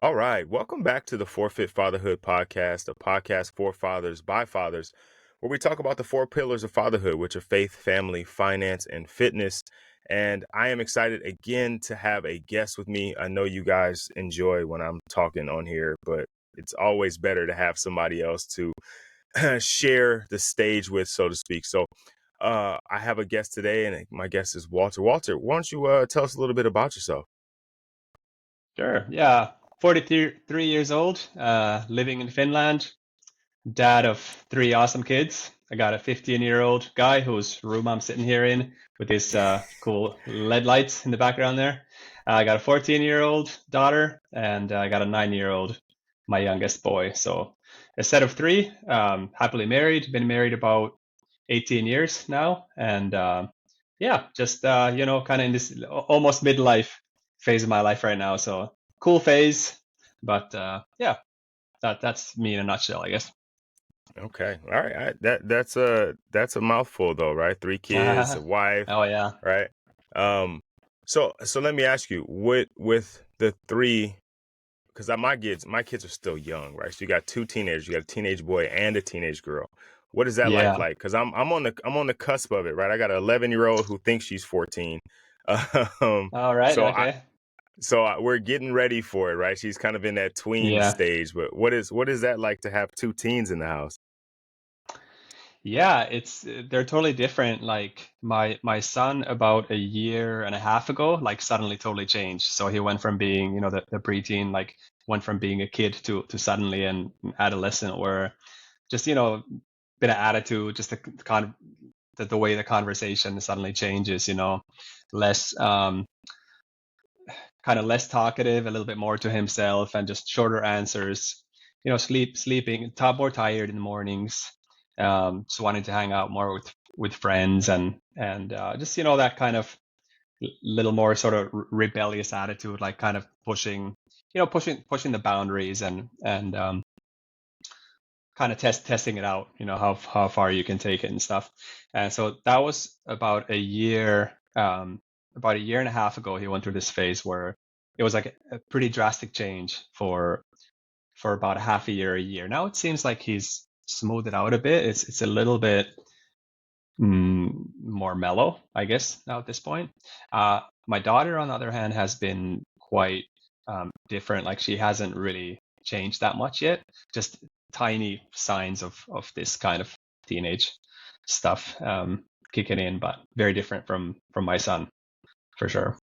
All right. Welcome back to the Forfeit Fatherhood podcast, a podcast for fathers by fathers, where we talk about the four pillars of fatherhood, which are faith, family, finance, and fitness. And I am excited again to have a guest with me. I know you guys enjoy when I'm talking on here, but it's always better to have somebody else to share the stage with, so to speak. So I have a guest today, and my guest is Walter. Walter, why don't you tell us a little bit about yourself? Sure. Yeah. 43 years old, living in Finland, dad of three awesome kids. I got a 15-year-old guy whose room I'm sitting here in with his cool LED lights in the background there. I got a 14-year-old daughter, and I got a 9-year-old, my youngest boy. So a set of three, happily married, been married about 18 years now. And yeah, just, kind of in this almost midlife phase of my life right now. So cool phase. But yeah, that's me in a nutshell, I guess. Okay. All right. That's a mouthful though, right? Three kids, a wife, Oh yeah. right? So let me ask you, with the three, because my kids are still young, right? So you got two teenagers, you got a teenage boy and a teenage girl. What is that life Yeah. like? Because I'm on the cusp of it, right? I got an 11-year-old who thinks she's 14. Um, All right. so I Okay. we're getting ready for it, right? She's kind of in that tween Yeah. stage, but what is that like to have two teens in the house? Yeah, it's they're totally different. Like my son about a year and a half ago, like suddenly totally changed. So he went from being, the preteen, like went from being a kid to suddenly an adolescent where just, bit of attitude, just the way the conversation suddenly changes, less kind of less talkative, a little bit more to himself, and just shorter answers. Sleeping, more tired in the mornings, just wanting to hang out more with friends, and just that kind of little more sort of rebellious attitude, like kind of pushing the boundaries and kind of testing it out, how far you can take it and stuff. And so that was about a year and a half ago. He went through this phase where it was like a pretty drastic change for about a half a year. Now it seems like he's smoothed it out a bit. It's a little bit more mellow, I guess, now at this point. My daughter, on the other hand, has been quite different. Like she hasn't really changed that much yet. Just tiny signs of this kind of teenage stuff kicking in, but very different from my son for sure.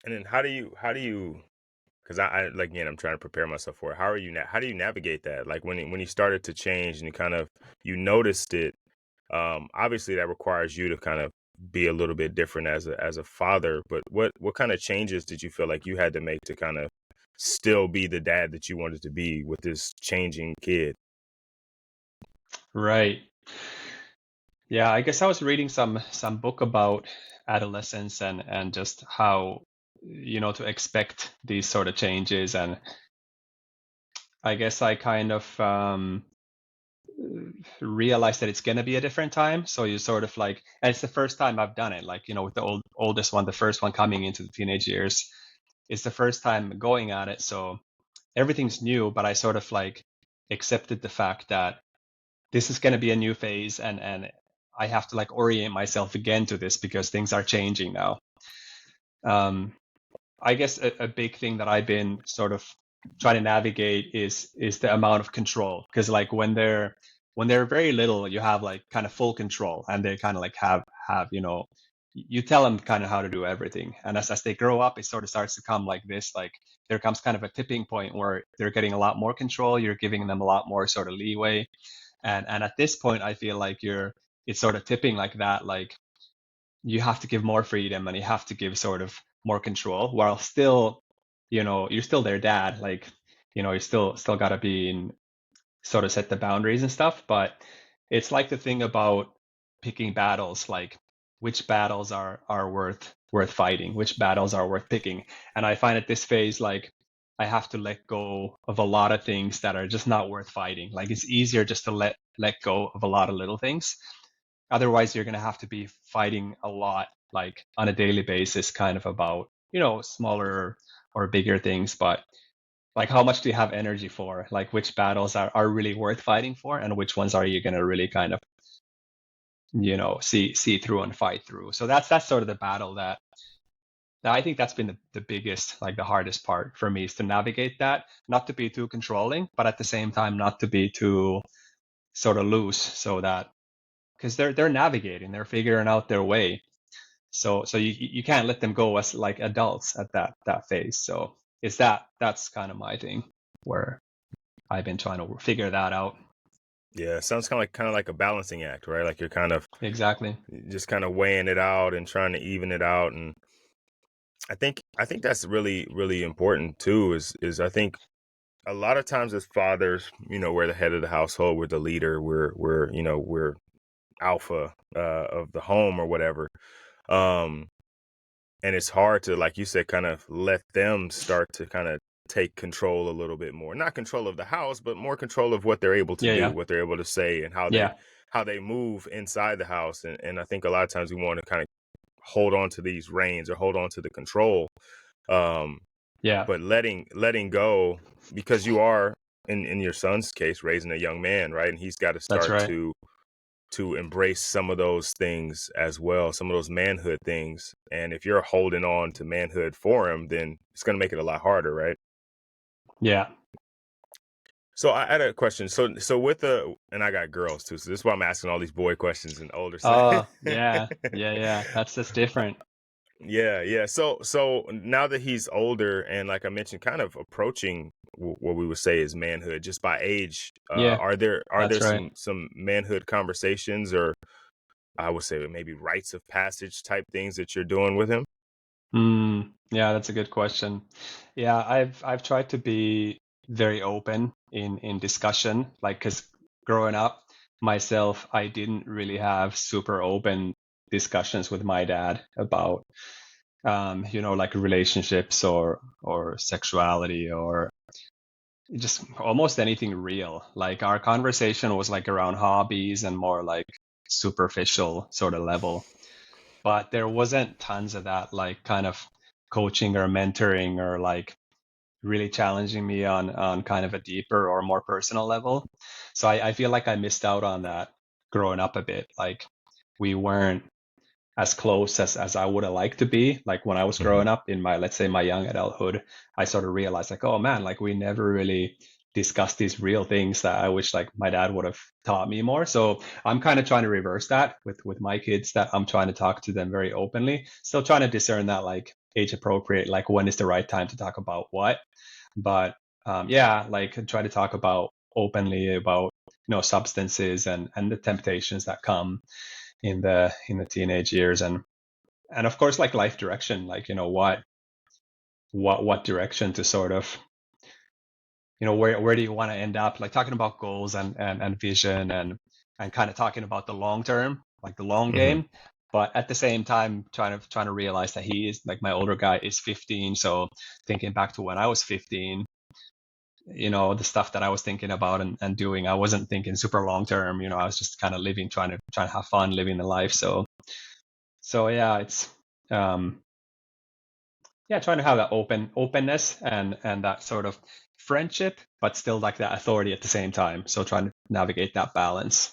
And then how do you because I like again I'm trying to prepare myself for it. How do you navigate that? Like when you started to change and you noticed it, obviously that requires you to kind of be a little bit different as a father, but what kind of changes did you feel like you had to make to kind of still be the dad that you wanted to be with this changing kid? Right. Yeah, I guess I was reading some book about adolescence and just how to expect these sort of changes, and I guess I kind of realized that it's gonna be a different time. So you sort of like, and it's the first time I've done it. Like with the oldest one, the first one coming into the teenage years, it's the first time going at it. So everything's new, but I sort of like accepted the fact that this is gonna be a new phase, and I have to like orient myself again to this because things are changing now. Um, I guess a big thing that I've been sort of trying to navigate is the amount of control, because like when they're very little, you have like kind of full control, and they kind of like have you tell them kind of how to do everything, and as they grow up, it sort of starts to come like this, like there comes kind of a tipping point where they're getting a lot more control, you're giving them a lot more sort of leeway, and at this point I feel like it's sort of tipping like that, like you have to give more freedom and you have to give sort of more control while still, you're still their dad, like you still got to be in, sort of set the boundaries and stuff, but it's like the thing about picking battles, like which battles are worth fighting, which battles are worth picking. And I find at this phase, like I have to let go of a lot of things that are just not worth fighting. Like it's easier just to let go of a lot of little things. Otherwise, you're going to have to be fighting a lot, like on a daily basis, kind of about, smaller or bigger things, but like how much do you have energy for? Like which battles are really worth fighting for, and which ones are you going to really kind of, see through and fight through. So that's sort of the battle that I think that's been the biggest, like the hardest part for me, is to navigate that, not to be too controlling, but at the same time not to be too sort of loose, so that because they're navigating, they're figuring out their way. So you can't let them go as like adults at that phase. So that's kind of my thing, where I've been trying to figure that out. Yeah, it sounds kind of like a balancing act, right? Like you're kind of Exactly. just kind of weighing it out and trying to even it out. And I think that's really really important too. Is I think a lot of times as fathers, we're the head of the household, we're the leader, we're alpha of the home or whatever. Um, and it's hard to, like you said, kind of let them start to kind of take control a little bit more, not control of the house, but more control of what they're able to Yeah, do, yeah, what they're able to say, and yeah. how they move inside the house. And I think a lot of times we want to kind of hold on to these reins or hold on to the control. Um, Yeah, but letting go, because you are, in your son's case, raising a young man, right? And he's got to that's start right. to embrace some of those things as well, some of those manhood things. And if you're holding on to manhood for him, then it's going to make it a lot harder, right? Yeah. So I had a question. So with the, and I got girls too, so this is why I'm asking all these boy questions and older son. Oh, yeah, yeah, yeah. That's different. Yeah, yeah. So now that he's older and, like I mentioned, kind of approaching what we would say is manhood just by age, Yeah, are there that's right. some manhood conversations, or I would say maybe rites of passage type things that you're doing with him? Yeah, that's a good question. Yeah, I've tried to be very open in discussion, like because growing up myself, I didn't really have super open discussions with my dad about like relationships or sexuality or just almost anything real. Like our conversation was like around hobbies and more like superficial sort of level, but there wasn't tons of that, like kind of coaching or mentoring or like really challenging me on kind of a deeper or more personal level. So I feel like I missed out on that growing up a bit. Like we weren't as close as I would have liked to be. Like when I was Hmm. growing up in my, let's say, my young adulthood, I sort of realized like, oh man, like we never really discussed these real things that I wish like my dad would have taught me more. So I'm kind of trying to reverse that with my kids, that I'm trying to talk to them very openly, still trying to discern that like age appropriate, like when is the right time to talk about what. But yeah, like try to talk about openly about substances and the temptations that come in the teenage years, and of course like life direction, like what direction to sort of where do you want to end up, like talking about goals and vision and kind of talking about the long term, like the long Hmm. game, but at the same time trying to realize that he is like my older guy is 15, so thinking back to when I was 15, the stuff that I was thinking about and doing, I wasn't thinking super long term, I was just kind of living, trying to have fun living the life. So yeah, it's um, yeah, trying to have that openness and that sort of friendship, but still like that authority at the same time. So trying to navigate that balance.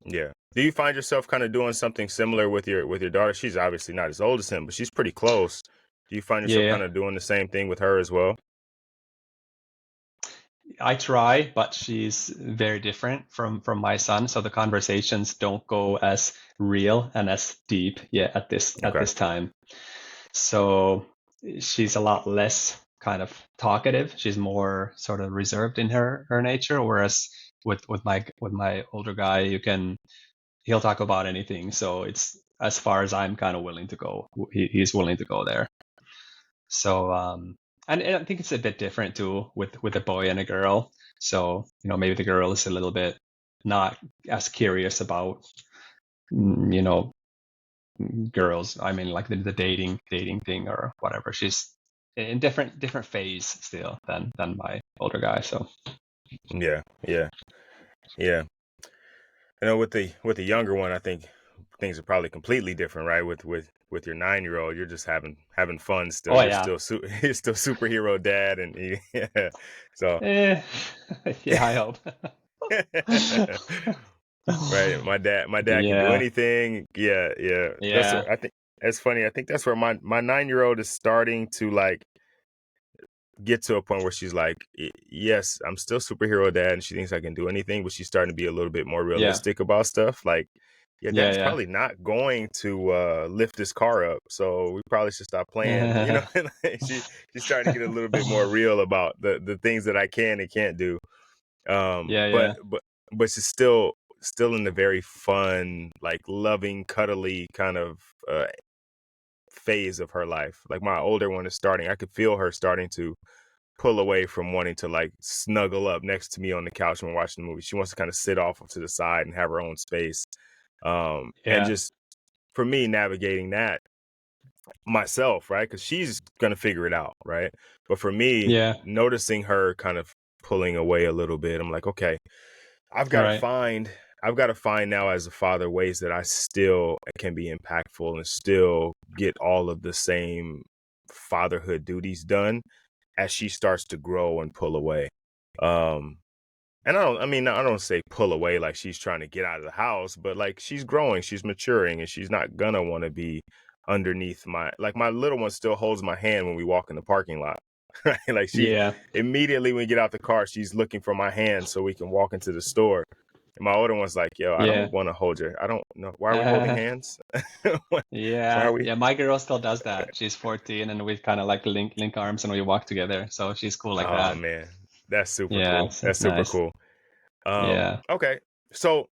Yeah. Do you find yourself kind of doing something similar with your daughter? She's obviously not as old as him, but she's pretty close. Do you find yourself Yeah, kind of doing the same thing with her as well? I try, but she's very different from my son. So the conversations don't go as real and as deep yet at Okay. this time. So she's a lot less kind of talkative. She's more sort of reserved in her nature. Whereas with my older guy, he'll talk about anything. So it's as far as I'm kind of willing to go. He's willing to go there. So and I think it's a bit different too with a boy and a girl. So maybe the girl is a little bit not as curious about mm, you know girls. I mean, like the dating thing or whatever. She's in different phase still than my older guy. So Yeah. Yeah. Yeah. With the younger one, I think things are probably completely different, right? With your 9-year-old, you're just having fun still. Oh You're yeah. still you're still superhero dad, and yeah. So Eh, yeah, I hope. right, my dad can do Yeah, anything. Yeah, yeah. That's yeah, what I think. That's funny. I think that's where my 9-year-old is starting to like get to a point where she's like, Yes, I'm still superhero dad," and she thinks I can do anything, but she's starting to be a little bit more yeah, realistic about stuff. Like, yeah, yeah, dad's probably not going to lift this car up, so we probably should stop playing. You yeah. know, she's starting to get a little bit more real about the things that I can and can't do. Um, Yeah, but yeah, but but she's still in the very fun, like loving, cuddly kind of phase of her life. Like my older one is starting. I could feel her starting to pull away from wanting to like snuggle up next to me on the couch when we're watching the movie. She wants to kind of sit off to the side and have her own space. And yeah, just for me navigating that myself, right? Because she's gonna figure it out, right? But for me, yeah. noticing her kind of pulling away a little bit, I'm like, okay, I've got to Right. find I've got to find now as a father ways that I still can be impactful and still get all of the same fatherhood duties done as she starts to grow and pull away. Um, and I don't say pull away like she's trying to get out of the house, but like she's growing, she's maturing, and she's not gonna want to be underneath my little one still holds my hand when we walk in the parking lot. Right? Like she Yeah. immediately when we get out the car, she's looking for my hand so we can walk into the store. And my older one's like, yo, I Yeah. don't want to hold you. I don't know. Why are we holding hands? Why are Yeah. we? Yeah. My girl still does that. She's 14 and we kind of like link arms and we walk together. So she's cool like Oh that. man, that's super Yeah. cool. That's It's super nice. cool. Yeah. Okay. So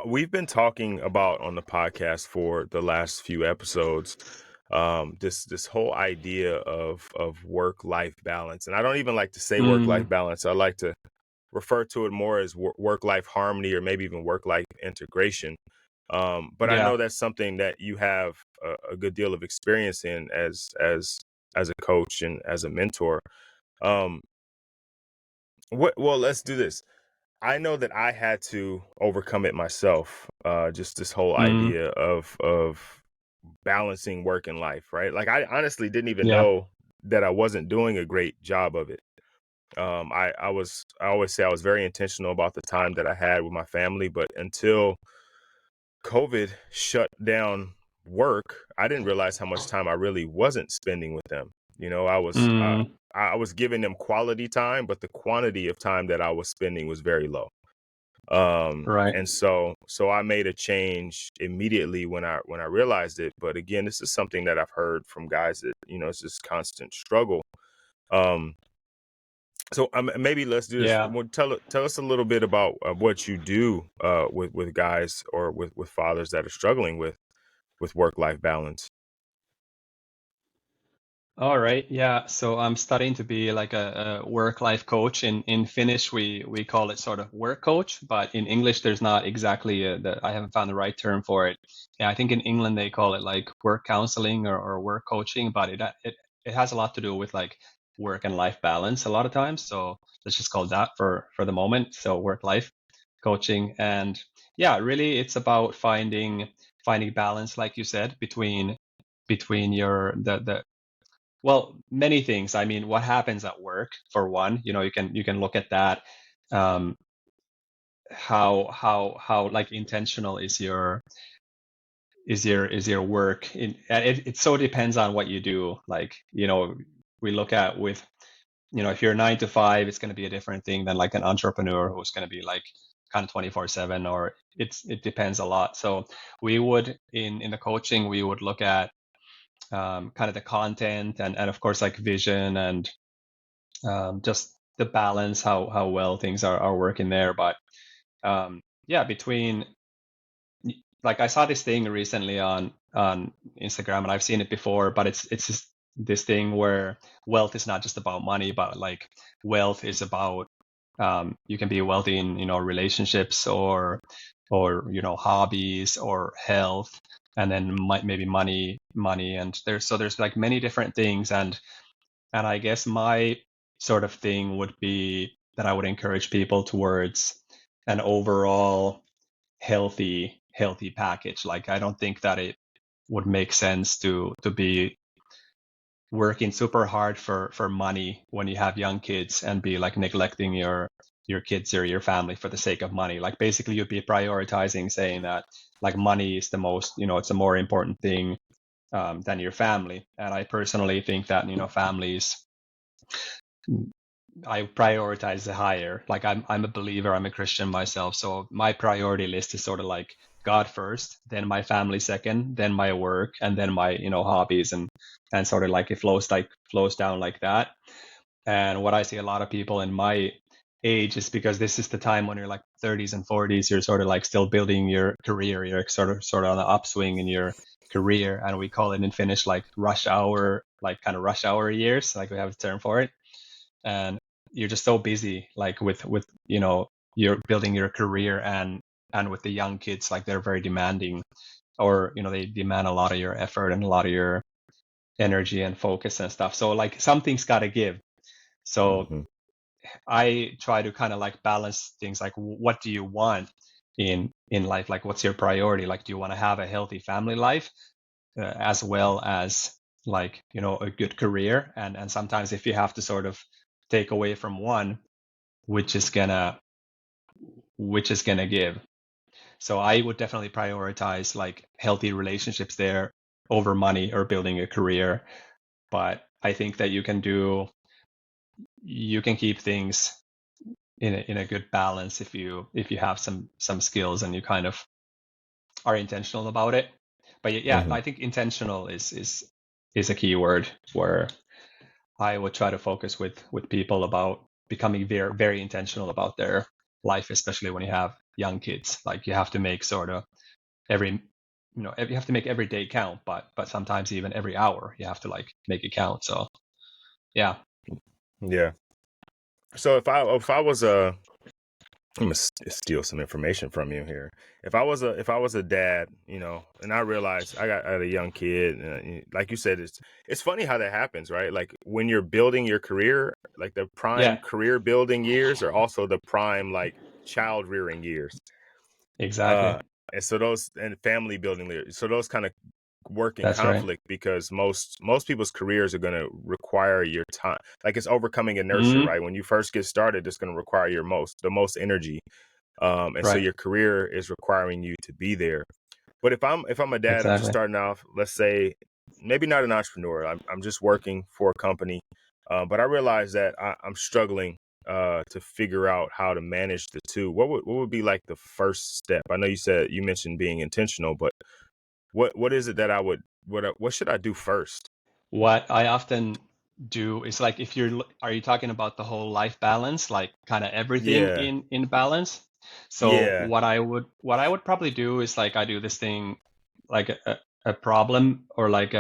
we've been talking about on the podcast for the last few episodes, this whole idea of work life balance, and I don't even like to say work life Mm. balance. I like to refer to it more as work life harmony, or maybe even work life integration. But I Yeah. know that's something that you have a good deal of experience in as a coach and as a mentor. Um, well, let's do this. I know that I had to overcome it myself. Just this whole Mm. idea of balancing work and life, right? Like I honestly didn't even Yeah. know that I wasn't doing a great job of it. I always say I was very intentional about the time that I had with my family, but until COVID shut down work, I didn't realize how much time I really wasn't spending with them. You know, Mm. I was giving them quality time, but the quantity of time that I was spending was very low. Right. And so I made a change immediately when I realized it. But again, this is something that I've heard from guys that, it's this constant struggle. Um, so maybe let's do this. Yeah. Well, tell us a little bit about what you do with guys or with fathers that are struggling with work life balance. All right. Yeah. So I'm studying to be like a work-life coach. In Finnish, we call it sort of work coach, but in English, there's not exactly I haven't found the right term for it. Yeah, I think in England they call it like work counseling or work coaching, but it has a lot to do with like work and life balance a lot of times. So let's just call it that for the moment. So work-life coaching, and yeah, really it's about finding balance, like you said, between your the well, many things. I mean, what happens at work, for one, you can look at that. Um, how like intentional is your work? And it so depends on what you do. Like, we look at with, if you're 9 to 5, it's going to be a different thing than like an entrepreneur who's going to be like kind of 24/7, or it depends a lot. So we would in the coaching, we would look at kind of the content and of course like vision and just the balance, how well things are working there. But yeah, like I saw this thing recently on Instagram, and I've seen it before, but it's just this thing where wealth is not just about money, but like wealth is about you can be wealthy in relationships or hobbies or health, and then maybe money, and there's like many different things. And I guess my sort of thing would be that I would encourage people towards an overall healthy package. Like I don't think that it would make sense to be working super hard for money when you have young kids and be like neglecting your kids or your family for the sake of money. Like basically you'd be prioritizing saying that like money is the most, it's a more important thing than your family. And I personally think that, families, I prioritize the higher. Like I'm a believer, I'm a Christian myself. So my priority list is sort of like God first, then my family second, then my work, and then my, hobbies and sort of like it flows down like that. And what I see a lot of people in my age is because this is the time when you're like 30s and 40s, you're sort of like still building your career, you're sort of on the upswing in your career, and we call it in Finnish like rush hour, like kind of rush hour years, like we have a term for it. And you're just so busy like with you're building your career and with the young kids, like they're very demanding, or they demand a lot of your effort and a lot of your energy and focus and stuff. So like something's got to give. So Hmm. I try to kind of like balance things, like what do you want in life, like what's your priority, like do you want to have a healthy family life as well as like a good career, and sometimes if you have to sort of take away from one, which is gonna give. So I would definitely prioritize like healthy relationships there over money or building a career. But I think that you can keep things in a good balance if you have some skills and you kind of are intentional about it. But yeah, Hmm. I think intentional is a key word where I would try to focus with people about becoming very very intentional about their life, especially when you have young kids. Like you have to make sort of every you have to make every day count, but sometimes even every hour you have to like make it count. So yeah. Yeah. So if I was I'm gonna steal some information from you here. If I was a dad, and I realized I had a young kid, like you said, it's funny how that happens, right? Like when you're building your career, like the prime Yeah, career building years are also the prime like child rearing years. exactly. Uh, and so those and family building years, so those kind of work in That's right. conflict because most people's careers are going to require your time. Like it's overcoming inertia, Mm, right? When you first get started, it's going to require the most energy, and so right. your career is requiring you to be there. But if I'm a dad, I'm just Exactly. starting off. Let's say maybe not an entrepreneur. I'm just working for a company, but I realize that I'm struggling to figure out how to manage the two. What would be like the first step? I know you mentioned being intentional, but what is it that I would what should I do first? What I often do is like if are you talking about the whole life balance, like kind of everything Yeah, in balance? So yeah. what I would probably do is like I do this thing like a problem, or like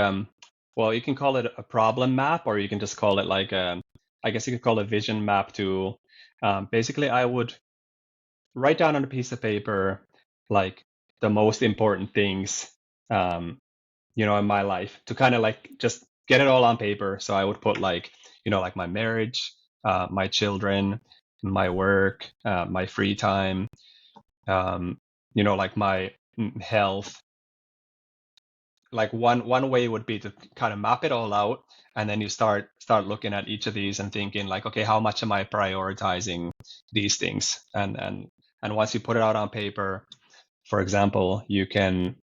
well, you can call it a problem map, or you can just call it like I guess you could call it a vision map tool. Basically I would write down on a piece of paper like the most important things um, in my life, to kind of like just get it all on paper. So I would put like, like my marriage, my children, my work, my free time, um, like my health. Like one way would be to kind of map it all out, and then you start looking at each of these and thinking like, okay, how much am I prioritizing these things? And once you put it out on paper, for example, you can,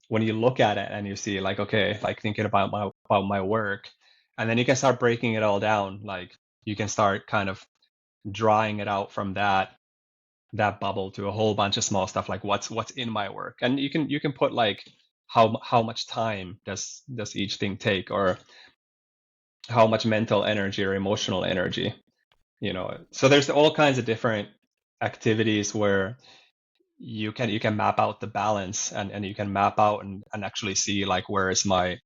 when you look at it and you see like, okay, like thinking about my work, and then you can start breaking it all down. Like you can start kind of drawing it out from that bubble to a whole bunch of small stuff, like what's in my work, and you can put like how much time does each thing take, or how much mental energy or emotional energy. So there's all kinds of different activities where you can map out the balance, and you can map out and actually see like where is my,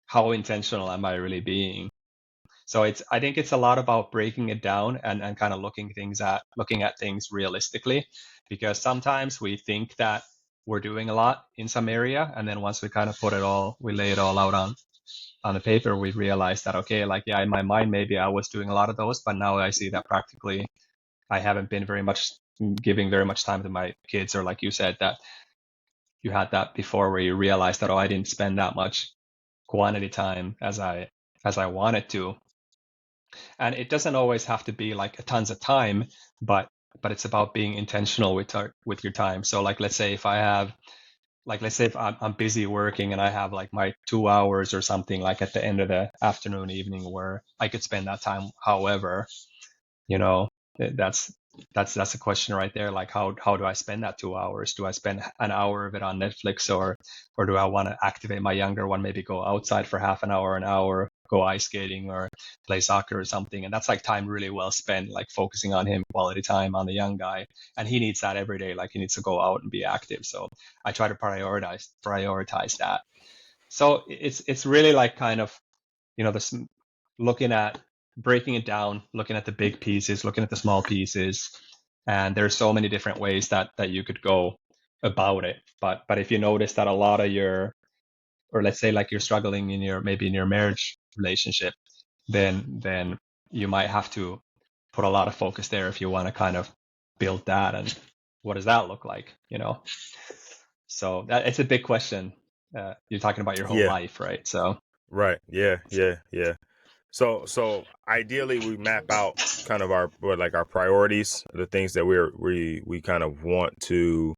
how intentional am I really being. So I think it's a lot about breaking it down and kind of looking at things realistically, because sometimes we think that we're doing a lot in some area, and then once we lay it all out on the paper, we realize that, okay, like, yeah, in my mind maybe I was doing a lot of those, but now I see that practically I haven't been very much giving very much time to my kids, or like you said, that you had that before where you realized that, oh, I didn't spend that much quantity time as I wanted to. And it doesn't always have to be like a tons of time, but it's about being intentional with your time. So like let's say if I'm busy working and I have like my 2 hours or something like at the end of the afternoon, evening, where I could spend that time. However, you know, that's a question right there. Like how do I spend that 2 hours? Do I spend an hour of it on Netflix, or do I want to activate my younger one, maybe go outside for half an hour, go ice skating or play soccer or something? And that's like time really well spent, like focusing on him, quality time on the young guy. And he needs that every day. Like he needs to go out and be active. So I try to prioritize that. So it's really like kind of, this, looking at breaking it down, looking at the big pieces, looking at the small pieces, and there's so many different ways that you could go about it. But if you notice that a lot of or let's say like you're struggling in your marriage relationship, then you might have to put a lot of focus there if you want to kind of build that. And what does that look like? So it's a big question. You're talking about your whole Yeah. life, right? So Right. Yeah. Yeah. Yeah. So ideally, we map out kind of our priorities, the things that we kind of want to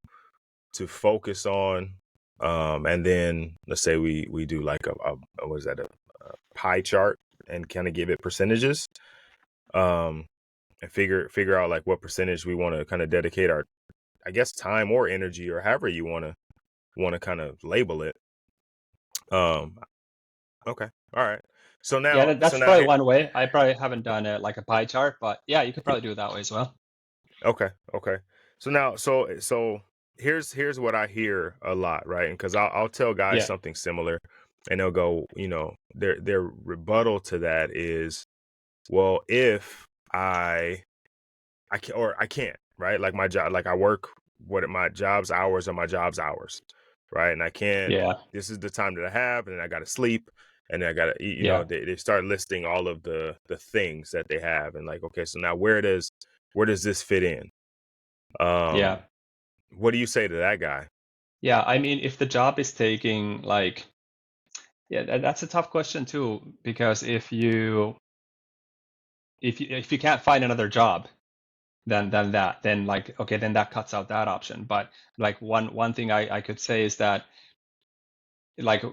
focus on, and then let's say we do like a what is that, a pie chart, and kind of give it percentages, um, and figure out like what percentage we want to kind of dedicate our, I guess, time or energy, or however you want to kind of label it. Um, okay, all right. So yeah, now, that's probably one way. I probably haven't done it like a pie chart, but yeah, you could probably do it that way as well. okay, okay. So now, so here's what I hear a lot, right? And because I'll tell guys Yeah, something similar, and they'll go, their rebuttal to that is, well, if I can, or I can't, right? Like my job, like I work what my job's hours are my job's hours, right? And I can't. yeah, This is the time that I have, and I got to sleep, and then I got to, yeah, they start listing all of the things that they have, and like, okay, so now where does this fit in? yeah, Um, what do you say to that guy? yeah. I mean, if the job is taking like, yeah, that's a tough question too, because if you can't find another job, then like, okay, then that cuts out that option. But like one thing I could say is that, like,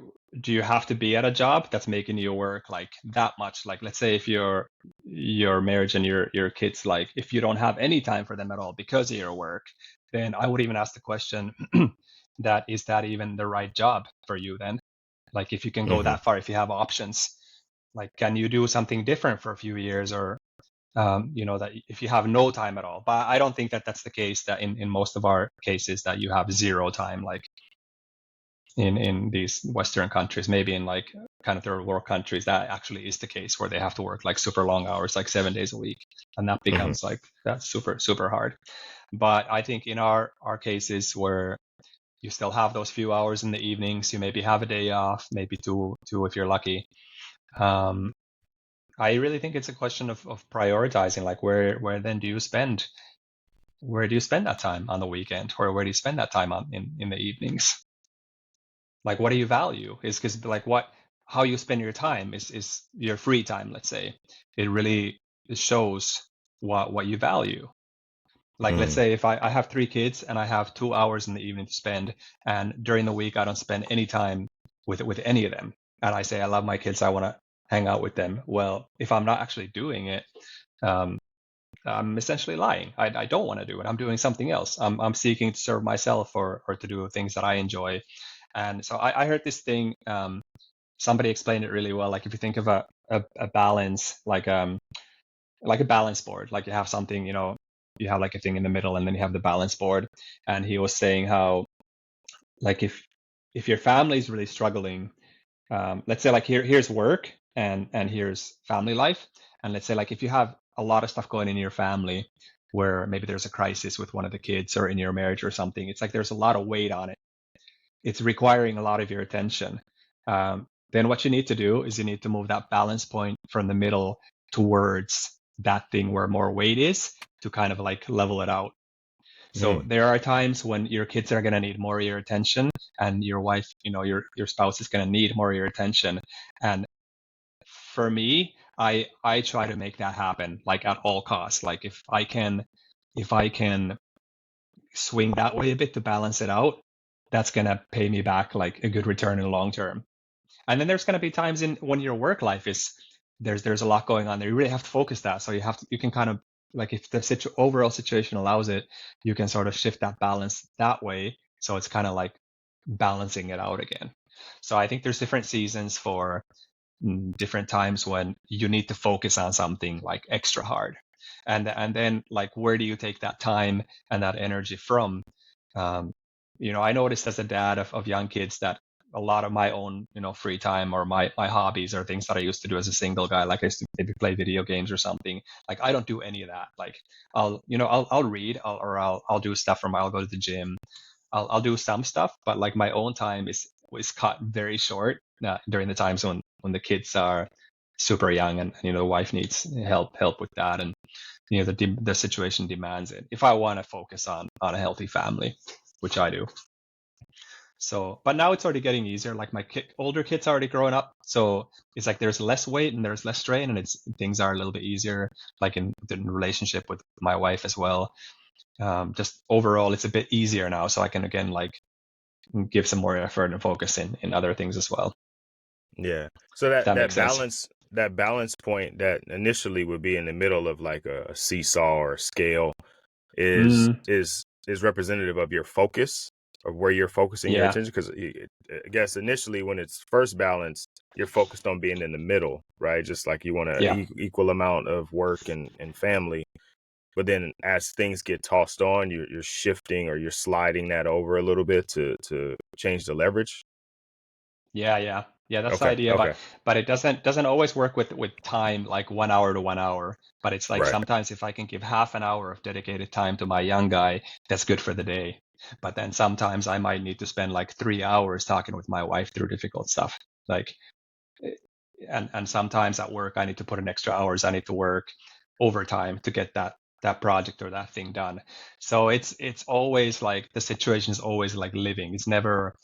do you have to be at a job that's making you work like that much? Like, let's say if your marriage and your kids, like if you don't have any time for them at all because of your work, then I would even ask the question, that is that even the right job for you then? Like if you can go Mm-hmm. that far, if you have options, like can you do something different for a few years, or that if you have no time at all. But I don't think that that's the case, that in most of our cases that you have zero time, like in these Western countries. Maybe in like kind of third world countries, that actually is the case, where they have to work like super long hours, like 7 days a week. And that Mm-hmm. becomes like, that's super, super hard. But I think in our cases where you still have those few hours in the evenings, you maybe have a day off, maybe two if you're lucky. Um, I really think it's a question of prioritizing, like where then do you spend that time on the weekend, or where do you spend that time in the evenings? Like what do you value? Is because like how you spend your time is your free time, let's say. It really shows what you value. Like let's Mm-hmm. say if I have 3 kids and I have 2 hours in the evening to spend, and during the week I don't spend any time with any of them, and I say I love my kids, I want to hang out with them. Well, if I'm not actually doing it, um, I'm essentially lying. I don't want to do it. I'm doing something else. I'm seeking to serve myself, or to do things that I enjoy. And so I heard this thing. Somebody explained it really well. Like if you think of a balance, like a balance board, like you have something, you have like a thing in the middle, and then you have the balance board. And he was saying how, like if your family is really struggling, let's say like here's work and here's family life. And let's say like if you have a lot of stuff going in your family, where maybe there's a crisis with one of the kids, or in your marriage or something, it's like there's a lot of weight on it. It's requiring a lot of your attention. Then what you need to do is you need to move that balance point from the middle towards that thing where more weight is, to kind of like level it out. So Mm-hmm. there are times when your kids are going to need more of your attention, and your wife, your spouse is going to need more of your attention. And for me, I try to make that happen, like at all costs. Like if I can swing that way a bit to balance it out, that's going to pay me back like a good return in the long term. And then there's going to be times in when your work life is there's a lot going on there. You really have to focus that. So you can kind of, like, if the overall situation allows it, you can sort of shift that balance that way. So it's kind of like balancing it out again. So I think there's different seasons for different times when you need to focus on something like extra hard. And then, like, where do you take that time and that energy from? um, I noticed as a dad of young kids that a lot of my own free time, or my hobbies, or things that I used to do as a single guy, like I used to maybe play video games or something. Like, I don't do any of that. Like, I'll read, I'll do stuff, from I'll go to the gym. I'll do some stuff, but like my own time is cut very short during the times when the kids are super young, and the wife needs help with that, and the situation demands it, if I want to focus on a healthy family, which I do. So, but now it's already getting easier. Like, my older kids are already growing up, so it's like there's less weight and there's less strain, and things are a little bit easier, like in the relationship with my wife as well. Just overall, it's a bit easier now, so I can again like give some more effort and focus in other things as well. Yeah. So If that makes sense. that balance point that initially would be in the middle of like a seesaw or a scale is Mm, is is representative of your focus, of where you're focusing your yeah, attention. Because I guess initially when it's first balanced, you're focused on being in the middle, right? Just like you want a yeah. equal amount of work and family. But then as things get tossed on, you're shifting, or you're sliding that over a little bit to change the leverage. Yeah. That's the Okay. idea, but Okay. it doesn't always work with time, like 1 hour to 1 hour. But it's like Right. sometimes if I can give half an hour of dedicated time to my young guy, that's good for the day. But then sometimes I might need to spend like 3 hours talking with my wife through difficult stuff. Like, eh, and sometimes at work I need to put in extra hours. I need to work overtime to get that project or that thing done. So it's always like the situation is always like living. It's never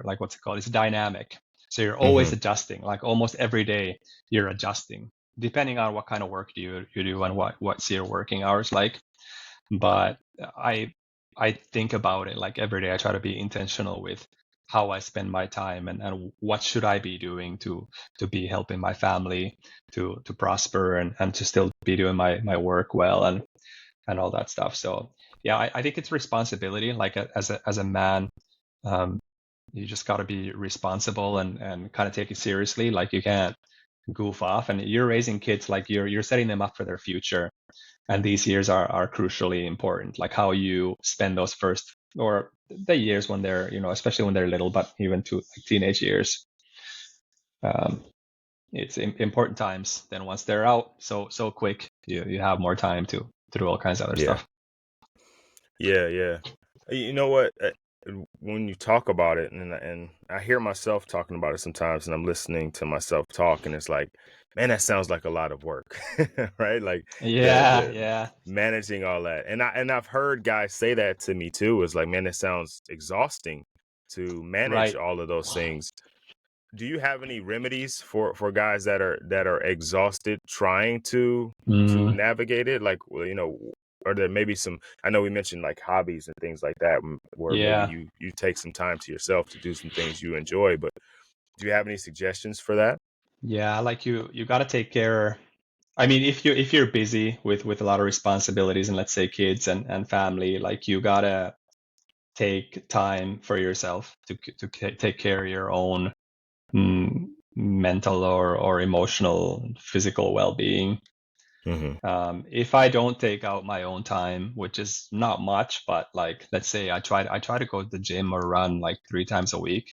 like, what's it called? It's dynamic. So you're always Hmm. adjusting. Like almost every day you're adjusting, depending on what kind of work you do and what's your working hours like. But I think about it like every day. I try to be intentional with how I spend my time, and what should I be doing to be helping my family to prosper, and to still be doing my work well, and all that stuff. So yeah, I think it's responsibility. Like, as a man, um, you just got to be responsible, and kind of take it seriously. Like, you can't goof off, and you're raising kids, like you're setting them up for their future, and these years are crucially important, like how you spend those first, or the years when they're, especially when they're little, but even to like teenage years. um, it's important times. Then once they're out, so quick, you have more time to do all kinds of other Yeah. stuff. Yeah. Yeah. You know what? When you talk about it, and I hear myself talking about it sometimes, and I'm listening to myself talk, and it's like, man, that sounds like a lot of work, right? Like Yeah, the yeah. managing all that, and I've heard guys say that to me too. It's like, man, it sounds exhausting to manage Right. all of those things. Do you have any remedies for guys that are exhausted trying to Mm, navigate it? Like, well, are there maybe some? I know we mentioned like hobbies and things like that, where maybe yeah, you take some time to yourself to do some things you enjoy. But do you have any suggestions for that? yeah. Like, you got to take care. I mean, if you're busy with a lot of responsibilities, and let's say kids and family, like, you gotta take time for yourself to take care of your own mental or emotional, physical well-being. Hmm. If I don't take out my own time, which is not much, but like, let's say I try to go to the gym or run like 3 times a week.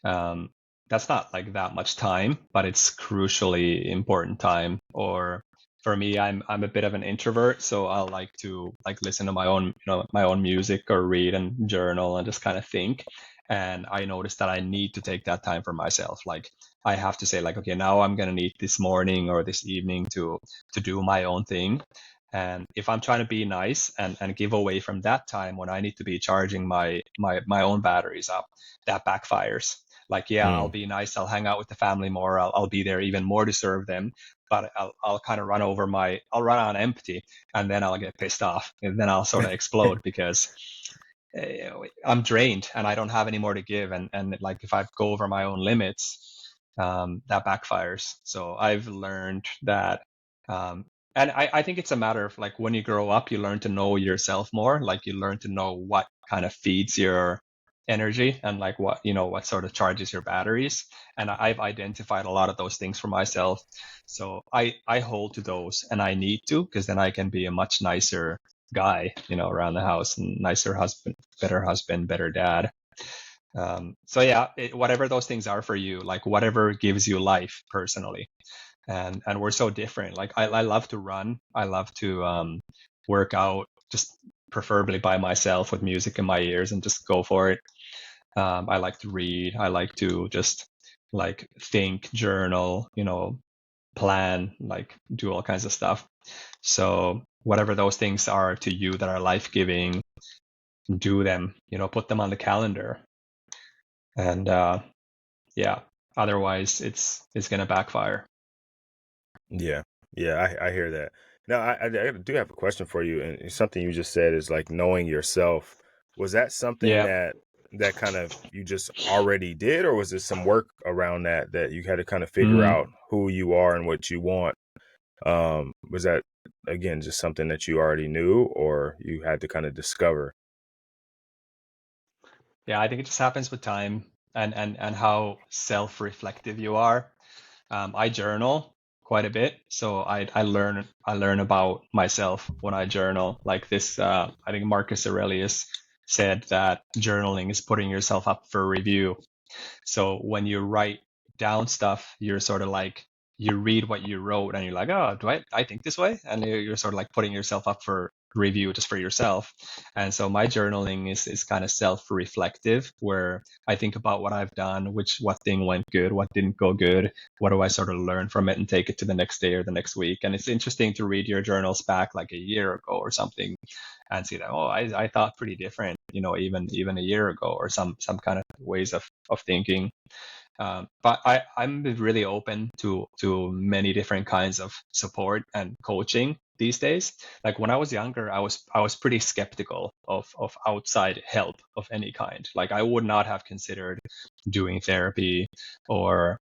um, that's not like that much time, but it's crucially important time. Or for me, I'm a bit of an introvert, so I'll like to like listen to my own music, or read and journal, and just kind of think. And I noticed that I need to take that time for myself. Like, I have to say, like, okay, now I'm gonna need this morning or this evening to do my own thing. And if I'm trying to be nice and give away from that time when I need to be charging my own batteries up, that backfires. Like, yeah, I'll Mm. be nice. I'll hang out with the family more. I'll be there even more to serve them. But I'll kind of I'll run on empty, and then I'll get pissed off, and then I'll sort of explode because I'm drained and I don't have any more to give. And like if I go over my own limits, that backfires. So I've learned that, um, and I think it's a matter of like when you grow up, you learn to know yourself more. Like you learn to know what kind of feeds your energy and like what sort of charges your batteries. And I've identified a lot of those things for myself. So I hold to those, and I need to, because then I can be a much nicer guy, around the house, and nicer husband, better dad. So yeah, whatever those things are for you, like whatever gives you life personally. And we're so different. Like I love to run. I love to work out, just preferably by myself with music in my ears and just go for it. I like to read. I like to just like think, journal, plan, like do all kinds of stuff. So whatever those things are to you that are life giving, do them. Put them on the calendar. And yeah, otherwise it's gonna backfire. Yeah, yeah, I hear that. Now, I do have a question for you, and something you just said is like knowing yourself. Was that something Yeah. that kind of you just already did, or was there some work around that you had to kind of figure Mm. out who you are and what you want? Was that again just something that you already knew, or you had to kind of discover? Yeah, I think it just happens with time and how self-reflective you are. I journal quite a bit, so I learn about myself when I journal. Like this, I think Marcus Aurelius said that journaling is putting yourself up for review. So when you write down stuff, you're sort of like, you read what you wrote and you're like, oh, do I think this way? And you're sort of like putting yourself up for review just for yourself. And so my journaling is kind of self-reflective, where I think about what I've done, what thing went good, what didn't go good, what do I sort of learn from it and take it to the next day or the next week. And it's interesting to read your journals back like a year ago or something and see that, oh, I thought pretty different, even a year ago, or some kind of ways of thinking. But I'm really open to many different kinds of support and coaching these days. Like when I was younger, I was pretty skeptical of outside help of any kind. Like I would not have considered doing therapy or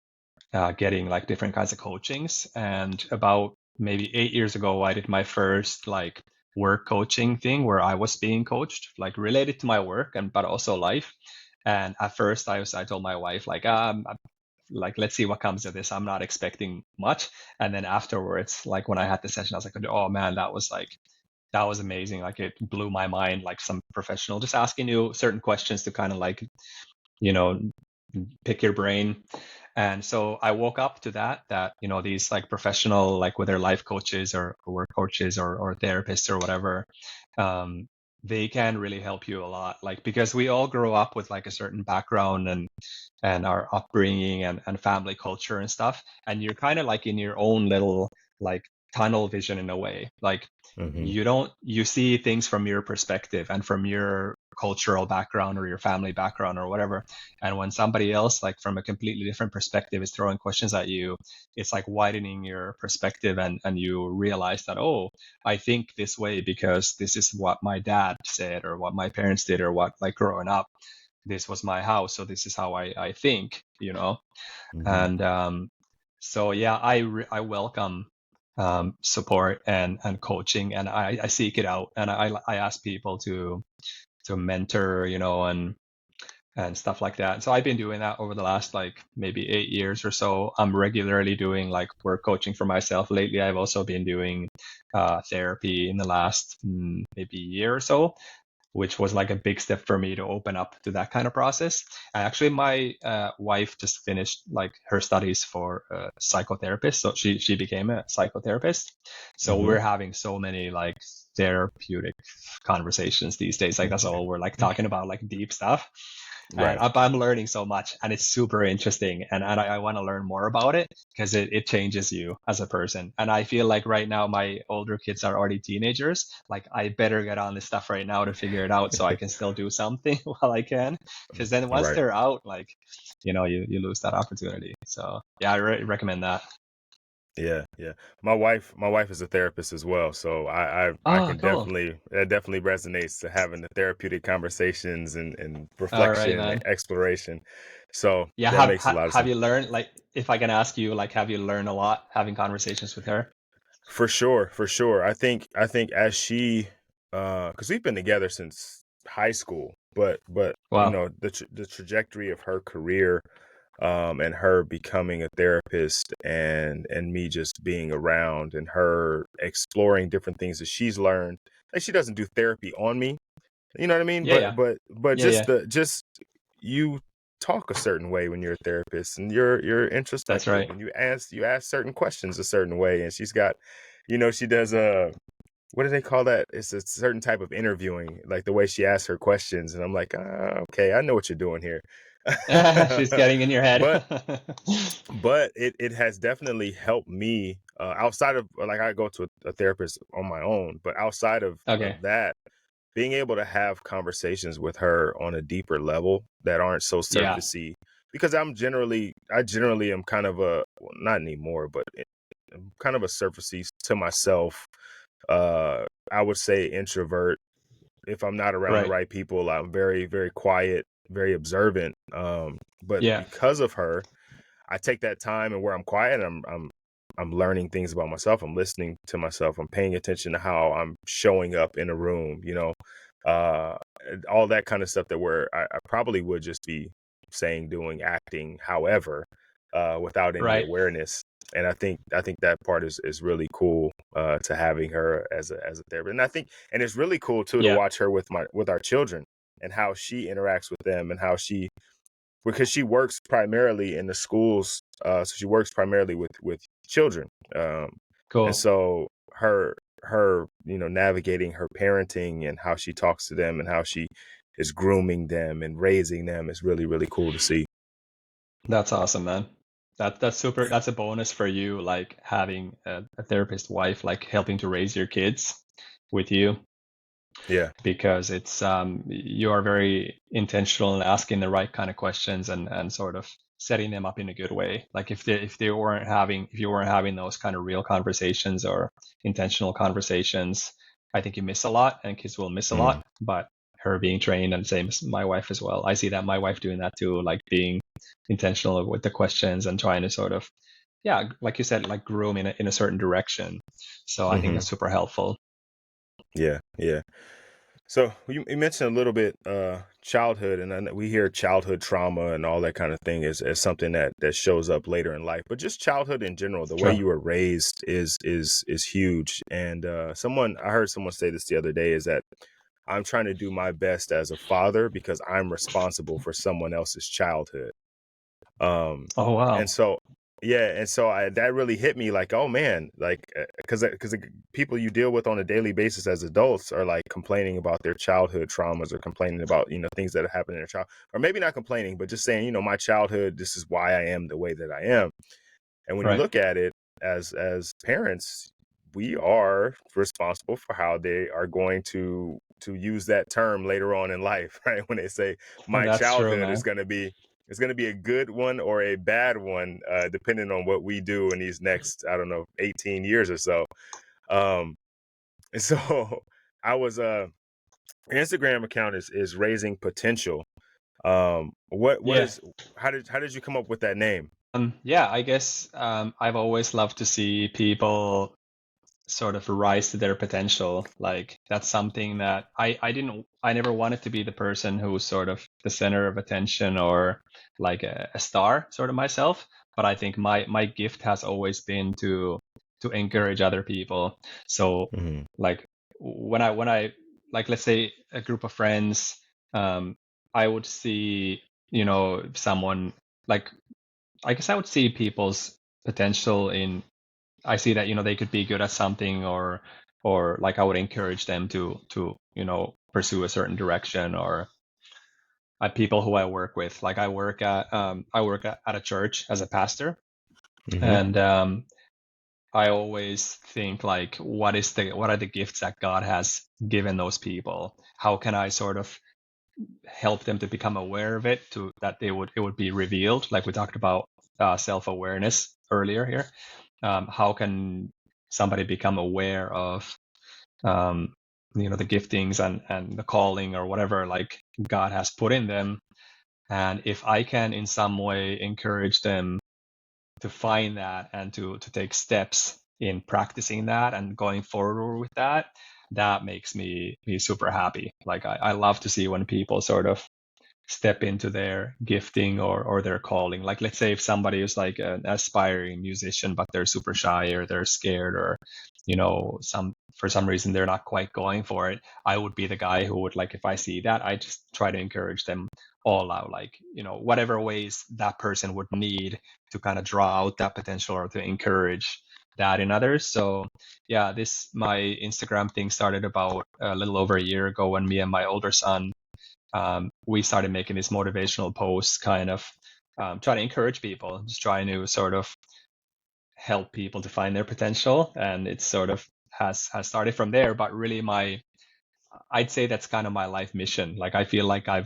getting like different kinds of coachings. And about maybe 8 years ago, I did my first like work coaching thing where I was being coached, like related to my work and but also life. And at first, I told my wife like let's see what comes of this. I'm not expecting much. And then afterwards, like when I had the session, I was like, oh man, that was amazing. Like it blew my mind. Like some professional just asking you certain questions to kind of like you know pick your brain. And so I woke up to that these like professional, like whether life coaches or work coaches or therapists or whatever, um, they can really help you a lot. Like because we all grow up with like a certain background and our upbringing and family culture and stuff, and you're kind of like in your own little like tunnel vision in a way. Like Hmm. you see things from your perspective and from your cultural background or your family background or whatever. And when somebody else like from a completely different perspective is throwing questions at you, it's like widening your perspective, and you realize that, oh, I think this way because this is what my dad said or what my parents did, or what, like growing up, this was my house, so this is how I think. Hmm. And so yeah, I welcome support and coaching, and I seek it out, and I ask people to mentor, and stuff like that. So I've been doing that over the last like maybe 8 years or so. I'm regularly doing like work coaching for myself. Lately, I've also been doing therapy in the last maybe year or so, which was like a big step for me to open up to that kind of process. Actually, my wife just finished like her studies for a psychotherapist, so she became a psychotherapist. So Hmm. we're having so many like therapeutic conversations these days. Like that's all we're like talking about, like deep stuff. And Right. I'm learning so much, and it's super interesting, and I want to learn more about it because it changes you as a person. And I feel like right now my older kids are already teenagers. Like I better get on this stuff right now to figure it out so I can still do something while I can. Because then once Right. they're out, like you lose that opportunity. So yeah, I recommend that. Yeah, yeah. My wife is a therapist as well, so I Oh, can cool. definitely it definitely resonates to having the therapeutic conversations and All right, reflection and man. exploration. So Yeah, that makes a lot of have sense. you learned, like, if I can ask you, like, have you learned a lot having conversations with her? For sure, for sure. I think as she cuz we've been together since high school, but Wow. the trajectory of her career and her becoming a therapist and me just being around and her exploring different things that she's learned. Like she doesn't do therapy on me, you know what I mean? Yeah, But yeah, but yeah, yeah. just you talk a certain way when you're a therapist and you're That's introspective right. and you ask certain questions a certain way and she's got she does what do they call that? It's a certain type of interviewing, like the way she asks her questions, and I'm like, okay, I know what you're doing here. She's getting in your head. but but it has definitely helped me outside of like I go to a therapist on my own, but outside Okay. of that, being able to have conversations with her on a deeper level that aren't so Yeah. surfacey because I generally am kind of a well, not anymore, but I'm kind of a surfacey to myself. I would say introvert. If I'm not around the Right. right people, I'm very, very quiet, very observant. But Yeah. because of her, I take that time and where I'm quiet, I'm learning things about myself. I'm listening to myself. I'm paying attention to how I'm showing up in a room, and all that kind of stuff that where I probably would just be saying, doing, acting, however, without any Right. awareness. And I think that part is really cool to having her as a therapist. And I think and it's really cool too to Yeah. watch her with our children and how she interacts with them and how she because she works primarily in the schools, so she works primarily with children, and Cool. so her navigating her parenting and how she talks to them and how she is grooming them and raising them is really really cool to see. That's awesome, man. That's super. That's a bonus for you, like having a therapist wife, like helping to raise your kids with you. Yeah. Because it's you are very intentional in asking the right kind of questions and sort of setting them up in a good way. Like if you weren't having those kind of real conversations or intentional conversations, I think you miss a lot and kids will miss a Mm. lot. But her being trained, and same as my wife as well, I see that my wife doing that too, like being intentional with the questions and trying to sort of, yeah, like you said, like groom in a certain direction. So I think Hmm. that's super helpful. Yeah. Yeah. So you mentioned a little bit childhood, and then we hear childhood trauma and all that kind of thing as something that shows up later in life. But just childhood in general, the way Sure. you were raised is huge. And I heard someone say this the other day is that I'm trying to do my best as a father because I'm responsible for someone else's childhood. Um, Oh and wow. so, yeah, and so that really hit me like, oh man, like, because people you deal with on a daily basis as adults are like complaining about their childhood traumas or complaining about, things that have happened in their child, or maybe not complaining, but just saying, my childhood, this is why I am the way that I am. And when you Right. look at it as parents, we are responsible for how they are going to use that term later on in life, right? When they say my That's true, childhood man. is going to be a good one or a bad one, depending on what we do in these next, I don't know, 18 years or so. Um, and so I was your Instagram account is raising potential. What Yeah. is how did you come up with that name? Yeah, I guess I've always loved to see people sort of rise to their potential. Like that's something that I never wanted to be the person who was sort of the center of attention or like a star sort of myself. But I think my gift has always been to encourage other people. So Hmm. like when I like, let's say a group of friends, um, I would see, someone, like, I guess I would see people's potential in, I see that, they could be good at something, or like I would encourage them to pursue a certain direction, or people who I work with. Like I work at a church as a pastor, Hmm. and I always think like, what are the gifts that God has given those people? How can I sort of help them to become aware of it, to that it would be revealed, like we talked about self-awareness earlier here. How can somebody become aware of the giftings and the calling or whatever like God has put in them? And if I can in some way encourage them to find that and to take steps in practicing that and going forward with that, that makes me super happy. Like I love to see when people sort of step into their gifting or their calling. Like let's say if somebody is like an aspiring musician, but they're super shy or they're scared or some for some reason they're not quite going for it. I would be the guy who would, like, if I see that, I just try to encourage them all out, like whatever ways that person would need to kind of draw out that potential or to encourage that in others. So yeah, this my Instagram thing started about a little over a year ago when me and my older son, we started making these motivational posts, kind of trying to encourage people, just trying to sort of help people to find their potential. And it sort of has started from there. But really, I'd say that's kind of my life mission. Like I feel like I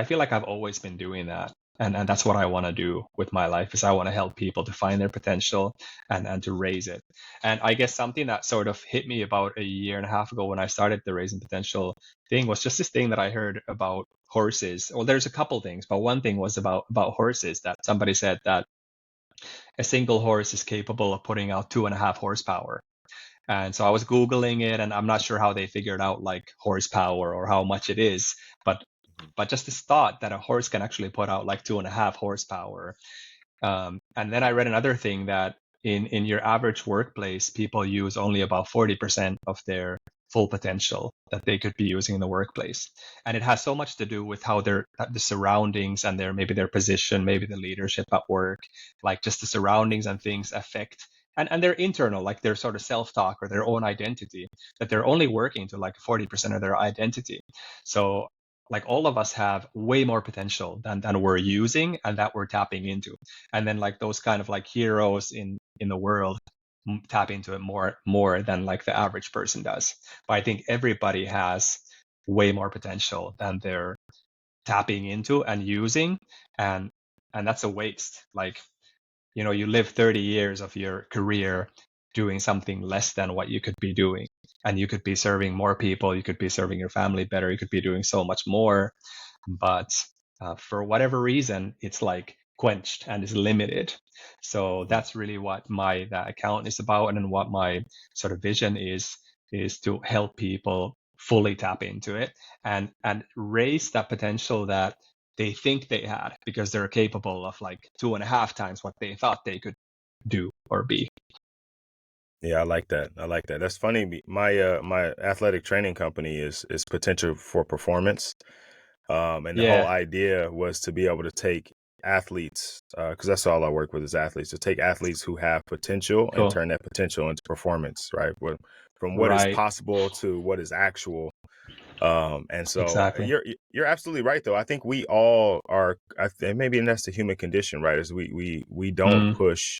feel like I've always been doing that. And that's what I want to do with my life, is I want to help people to find their potential and to raise it. And I guess something that sort of hit me about a year and a half ago when I started the Raising Potential thing was just this thing that I heard about horses. Well, there's a couple things, but one thing was about horses, that somebody said that a single horse is capable of putting out 2.5 horsepower. And so I was Googling it, and I'm not sure how they figured out like horsepower or how much it is, but just this thought that a horse can actually put out like 2.5 horsepower. And then I read another thing that in your average workplace, people use only about 40% of their full potential that they could be using in the workplace. And it has so much to do with how the surroundings and maybe their position, maybe the leadership at work, like just the surroundings and things affect, and their internal, like their sort of self-talk or their own identity, that they're only working to like 40% of their identity. So like all of us have way more potential than we're using and that we're tapping into. And then like those kind of like heroes in the world tap into it more than like the average person does. But I think everybody has way more potential than they're tapping into and using. And that's a waste. Like, you live 30 years of your career doing something less than what you could be doing. And you could be serving more people, you could be serving your family better, you could be doing so much more. But for whatever reason, it's like quenched and is limited. So that's really what that account is about, and then what my sort of vision is to help people fully tap into it and raise that potential that they think they had, because they're capable of like 2.5 times what they thought they could do or be. Yeah, I like that. I like that. That's funny. My athletic training company is potential for performance. And the whole Yeah, idea was to be able to take athletes, because that's all I work with is athletes, to take athletes who have potential and cool. turn that potential into performance, right? From what is Right. possible to what is actual. And so Exactly. you're absolutely right, though. I think we all are. Maybe that's the human condition, right? Is we don't Mm, push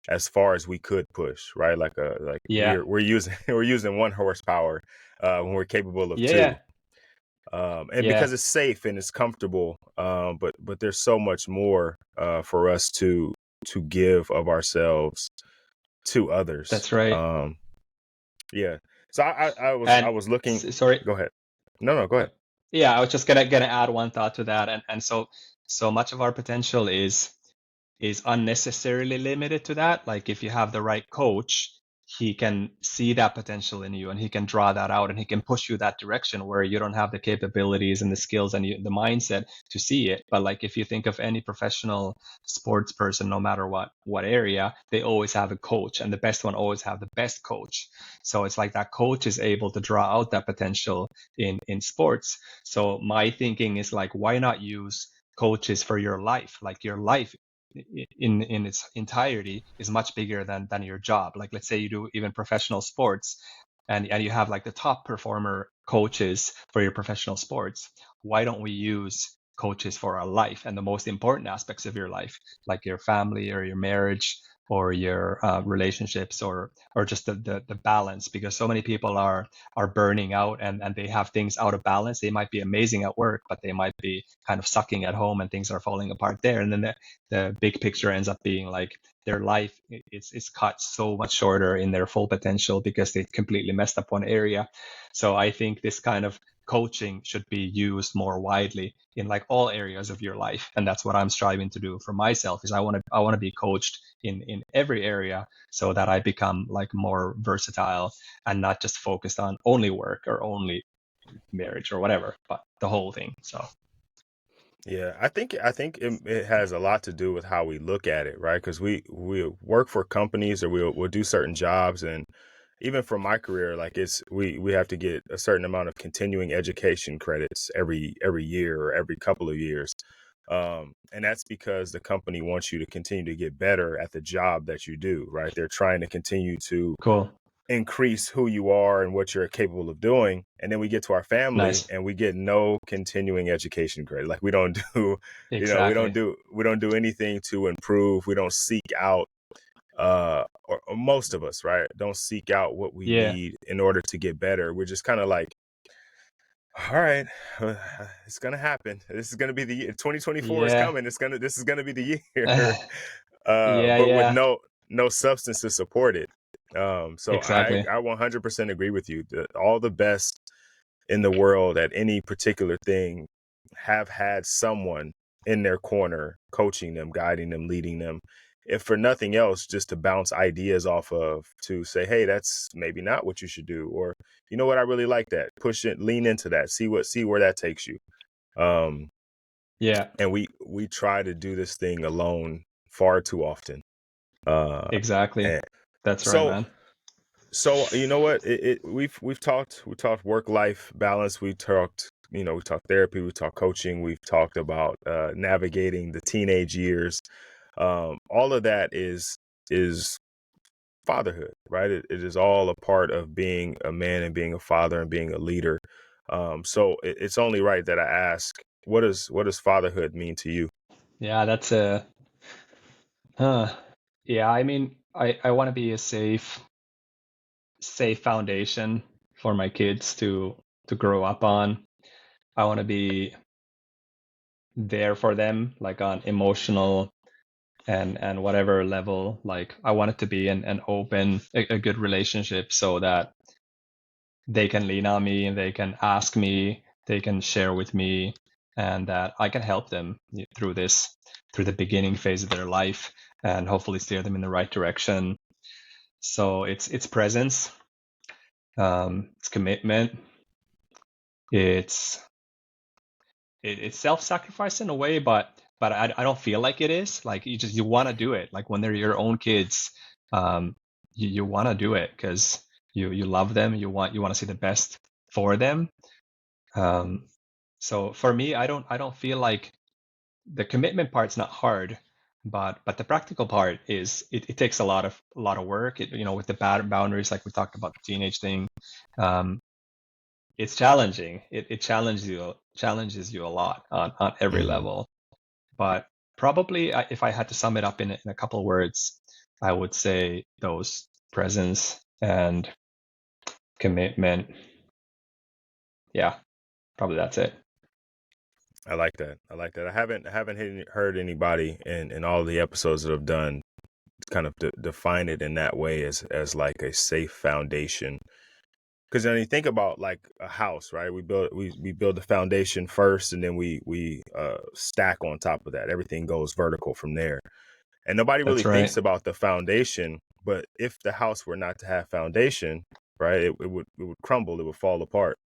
as far as we could push, right? Like yeah. we're using we're using 1 horsepower when we're capable of two, Yeah. and Yeah. because it's safe and it's comfortable. But there's so much more for us to give of ourselves to others. That's right. Yeah. So I And was looking. sorry. Go ahead. No, go ahead. Yeah, I was just gonna add one thought to that. And so much of our potential is unnecessarily limited to that. Like if you have the right coach, he can see that potential in you and he can draw that out and he can push you that direction where you don't have the capabilities and the skills and the mindset to see it. But like if you think of any professional sports person, no matter what area, they always have a coach, and the best one always have the best coach. So it's like that coach is able to draw out that potential in sports. So my thinking is like, why not use coaches for your life? Like your life in its entirety is much bigger than your job. Like let's say you do even professional sports, and you have like the top performer coaches for your professional sports, why don't we use coaches for our life and the most important aspects of your life, like your family or your marriage or your relationships, or just the balance? Because so many people are burning out, and they have things out of balance. They might be amazing at work, but they might be kind of sucking at home, and things are falling apart there. And then the big picture ends up being like their life is cut so much shorter in their full potential because they completely messed up one area. So I think this kind of coaching should be used more widely in like all areas of your life, and that's what I'm striving to do for myself. Is I want to be coached in every area, so that I become like more versatile and not just focused on only work or only marriage or whatever, but the whole thing. So Yeah, I think it has a lot to do with how we look at it, right? Because we work for companies, or we'll do certain jobs, and even for my career, like we have to get a certain amount of continuing education credits every year or every couple of years, and that's because the company wants you to continue to get better at the job that you do, right? They're trying to continue to cool. increase who you are and what you're capable of doing. And then we get to our family Nice. and we get no continuing education credit. Like we don't do, Exactly. we don't do anything to improve. We don't seek out, or most of us, right, don't seek out what we Yeah. need in order to get better. We're just kind of like, all right, it's gonna happen. This is gonna be the year. 2024 is Yeah. coming. This is gonna be the year. Yeah, But with yeah. no substance to support it. So Exactly. I 100% agree with you. All the best in the world at any particular thing have had someone in their corner coaching them, guiding them, leading them. If for nothing else, just to bounce ideas off of, to say, hey, that's maybe not what you should do, or you know what, I really like that. Push it, lean into that, see where that takes you. Um, Yeah, and we try to do this thing alone far too often. exactly. And That's right, so man. you know what, we talked work life balance, we talked therapy, we talked coaching, we've talked about navigating the teenage years. All of that is fatherhood, right? It is all a part of being a man and being a father and being a leader. So it's only right that I ask, what does fatherhood mean to you? Yeah, that's a yeah, I mean, I want to be a safe foundation for my kids to grow up on. I want to be there for them, like on emotional and whatever level. Like I want it to be an open, a good relationship, so that they can lean on me and they can ask me, they can share with me, and that I can help them through through the beginning phase of their life, and hopefully steer them in the right direction. So it's presence, it's commitment, it's it's self-sacrifice in a way, but I don't feel like it is. Like you want to do it. Like when they're your own kids, um, you want to do it because you love them. You want to see the best for them. Um, so for me, I don't feel like the commitment part's not hard, but the practical part is it takes a lot of work. With the bad boundaries, like we talked about the teenage thing, um, it's challenging. It challenges you a lot on every Hmm. level. But probably, if I had to sum it up in a couple of words, I would say those: presence and commitment. Yeah, probably that's it. I like that. I like that. I haven't heard anybody in all the episodes that I've done kind of define it in that way, as like a safe foundation. Because when you think about like a house, right? We build the foundation first, and then we stack on top of that. Everything goes vertical from there. And nobody really That's right. thinks about the foundation. But if the house were not to have foundation, right, it would crumble, it would fall apart.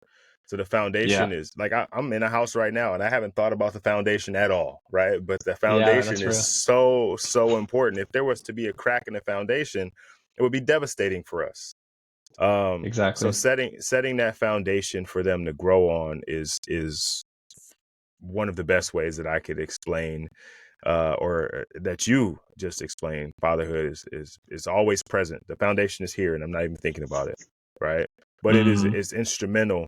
So the Yeah, foundation is like, I'm in a house right now and I haven't thought about the foundation at all, right? But the yeah, foundation that's is real. so important. If there was to be a crack in the foundation, it would be devastating for us. So Exactly. setting that foundation for them to grow on is one of the best ways that I could explain, or that you just explained. Fatherhood is always present. The foundation is here, and I'm not even thinking about it, right? But it is Hmm. it's instrumental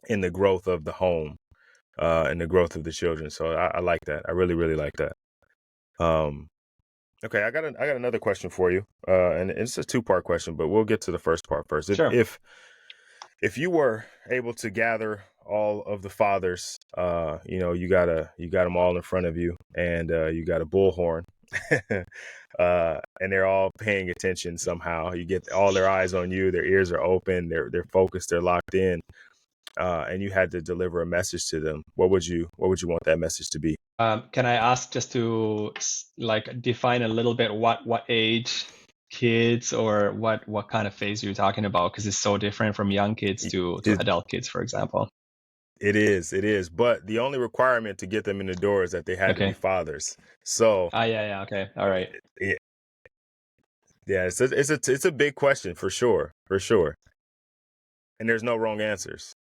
in the growth of the home, and the growth of the children. So I like that. I really, really like that. Okay, I got another question for you, and it's a two-part question, but we'll get to the first part first. Sure. If you were able to gather all of the fathers, you got them all in front of you, and you got a bullhorn, and they're all paying attention somehow. You get all their eyes on you, their ears are open, they're focused, they're locked in, and you had to deliver a message to them. What would you want that message to be? Can I ask just to like define a little bit what age kids or what kind of phase you're talking about? Because it's so different from young kids to It, adult kids, for example. it is. But the only requirement to get them in the door is that they had to be Okay. fathers. So, Yeah. Okay. All right. yeah, yeah, it's a big question for sure, for sure. And there's no wrong answers.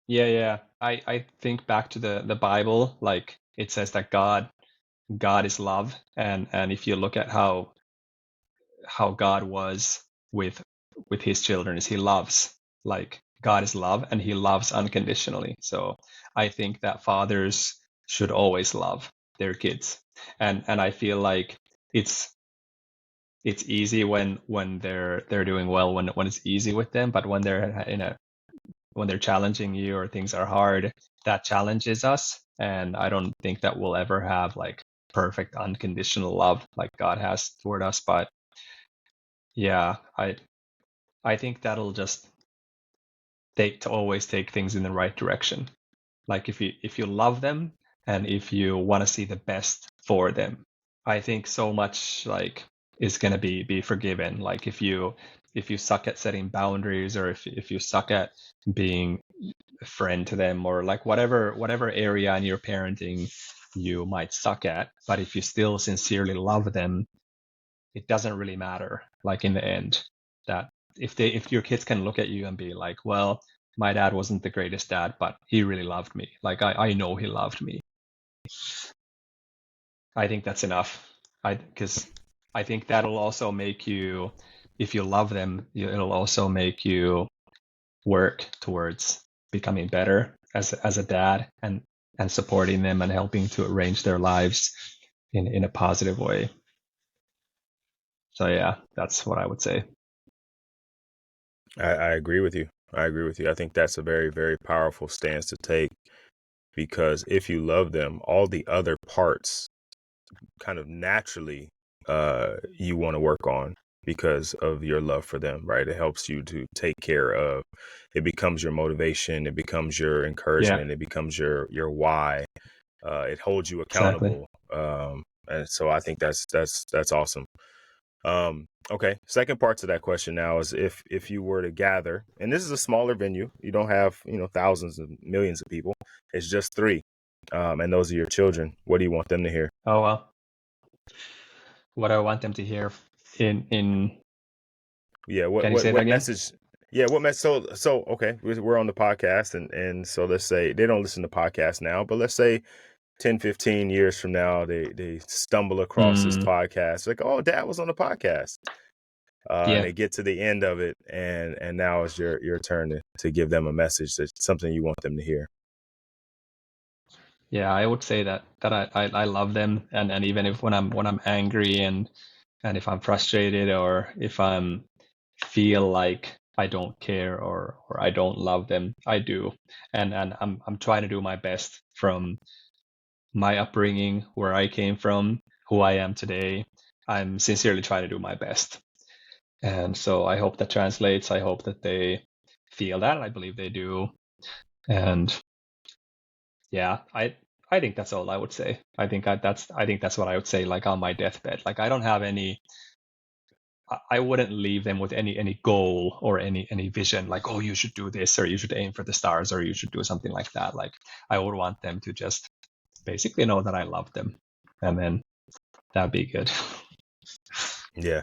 Yeah. I think back to the Bible, like it says that God is love, and if you look at how God was with his children, is he loves, like God is love and he loves unconditionally. So I think that fathers should always love their kids. And I feel like it's easy when they're doing well, when it's easy with them, but when they're when they're challenging you or things are hard, that challenges us. And I don't think that we'll ever have like perfect unconditional love like God has toward us. But yeah, I think that'll just always take things in the right direction. Like if you love them and if you want to see the best for them, I think so much like is gonna be forgiven. Like if you suck at setting boundaries, or if you suck at being a friend to them, or like whatever area in your parenting you might suck at, but if you still sincerely love them, it doesn't really matter, like in the end, that if your kids can look at you and be like, well, my dad wasn't the greatest dad, but he really loved me, like I know he loved me. I think that's enough. Because I think that'll also make you, if you love them, it'll also make you work towards becoming better as a dad, and supporting them and helping to arrange their lives in a positive way. So yeah, that's what I would say. I agree with you. I agree with you. I think that's a very, very powerful stance to take, because if you love them, all the other parts kind of naturally you want to work on because of your love for them, right? It helps you to take care of. It becomes your motivation. It becomes your Yeah, encouragement. It becomes your why. It holds you exactly. accountable. And so I think that's awesome. Okay. Second part to that question now is if you were to gather, and this is a smaller venue, you don't have, thousands of millions of people. It's just three. And those are your children. What do you want them to hear? Oh well, what I want them to hear in Yeah. can you say that What again? message? Yeah. What message? So, okay. We're on the podcast, and so let's say they don't listen to podcasts now, but let's say 10, 15 years from now, they stumble across this Mm, podcast. Like, oh, dad was on the podcast. And yeah, they get to the end of it, and now it's your turn to give them a message, that's something you want them to hear. yeah. I would say that I love them, and even if when I'm angry, and if I'm frustrated, or if I'm feel like I don't care, or I don't love them, I do, and I'm trying to do my best from my upbringing, where I came from, who I am today. I'm sincerely trying to do my best. And so I hope that translates. I hope that they feel that. I believe they do. And yeah, I think that's all I would say. I think that's what I would say, like on my deathbed. Like I don't have any, I wouldn't leave them with any goal or any vision, like, oh, you should do this, or you should aim for the stars, or you should do something like that. Like I would want them to just basically know that I love them, and then that'd be good. Yeah.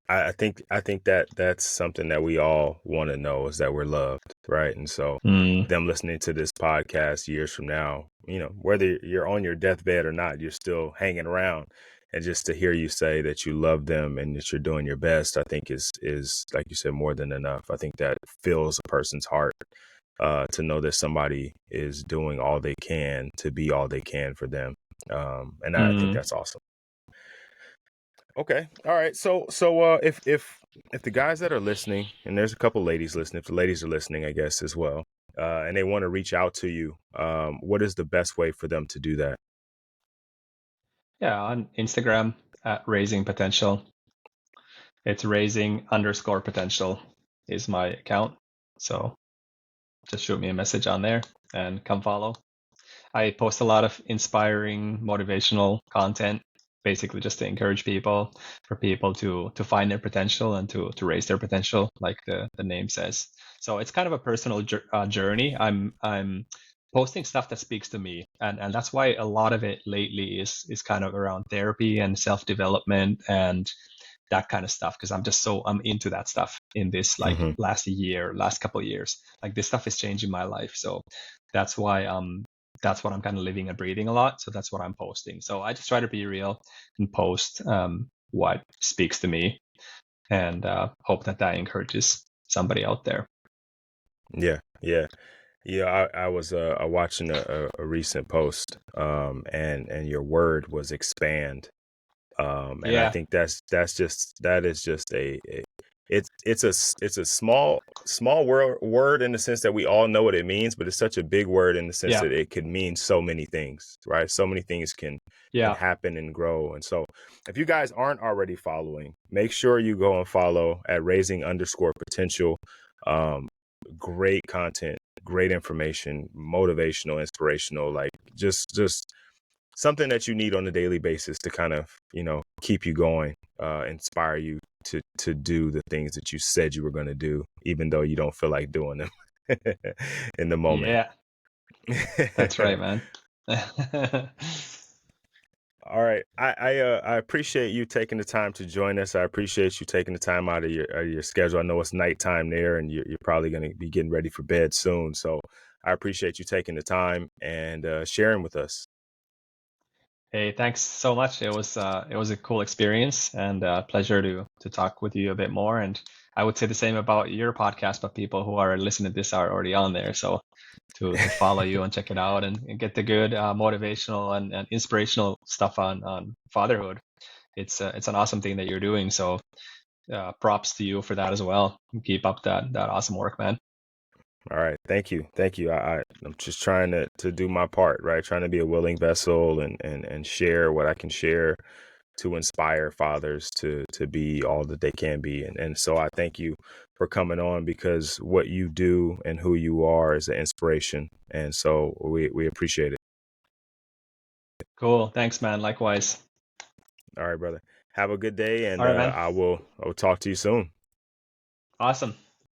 I think that that's something that we all want to know, is that we're loved, right? And so Mm, them listening to this podcast years from now, whether you're on your deathbed or not, you're still hanging around, and just to hear you say that you love them and that you're doing your best, I think is like you said, more than enough. I think that fills a person's heart, to know that somebody is doing all they can to be all they can for them. And I think Mm. that's awesome. Okay. All right. If the guys that are listening, and there's a couple ladies listening, if the ladies are listening, I guess as well, and they want to reach out to you, what is the best way for them to do that? Yeah, on Instagram at Raising Potential. It's raising_potential is my account. So just shoot me a message on there and come follow. I post a lot of inspiring, motivational content, basically just to encourage people, for people to find their potential and to raise their potential, like the name says. So it's kind of a personal journey. I'm posting stuff that speaks to me, and that's why a lot of it lately is kind of around therapy and self development and that kind of stuff, because I'm into that stuff in this like Hmm. last couple of years. Like this stuff is changing my life, so that's why that's what I'm kind of living and breathing a lot. So that's what I'm posting. So I just try to be real and post what speaks to me, and hope that that encourages somebody out there. Yeah. Yeah. Yeah. I was watching a recent post, and your word was expand. And I Yeah, think that is just it's a small word in the sense that we all know what it means, but it's such a big word in the sense yeah, that it could mean so many things, right? So many things can yeah. happen and grow. And so if you guys aren't already following, make sure you go and follow at raising_potential. Um, Great content, great information, motivational, inspirational, like just something that you need on a daily basis to kind of, keep you going, inspire you to do the things that you said you were going to do, even though you don't feel like doing them in the moment. Yeah, that's right, man. All right. I appreciate you taking the time to join us. I appreciate you taking the time out of your schedule. I know it's nighttime there, and you're probably going to be getting ready for bed soon. So I appreciate you taking the time and sharing with us. Hey, thanks so much. It was a cool experience and a pleasure to talk with you a bit more. And I would say the same about your podcast, but people who are listening to this are already on there. So to follow you and check it out and get the good motivational and inspirational stuff on fatherhood. It's an awesome thing that you're doing. So props to you for that as well. Keep up that awesome work, man. All right. Thank you. Thank you. I'm just trying to do my part, right? Trying to be a willing vessel and share what I can share to inspire fathers to be all that they can be. And so I thank you for coming on, because what you do and who you are is an inspiration. And so we appreciate it. Cool. Thanks, man. Likewise. All right, brother. Have a good day, All and right, man. I will talk to you soon. Awesome.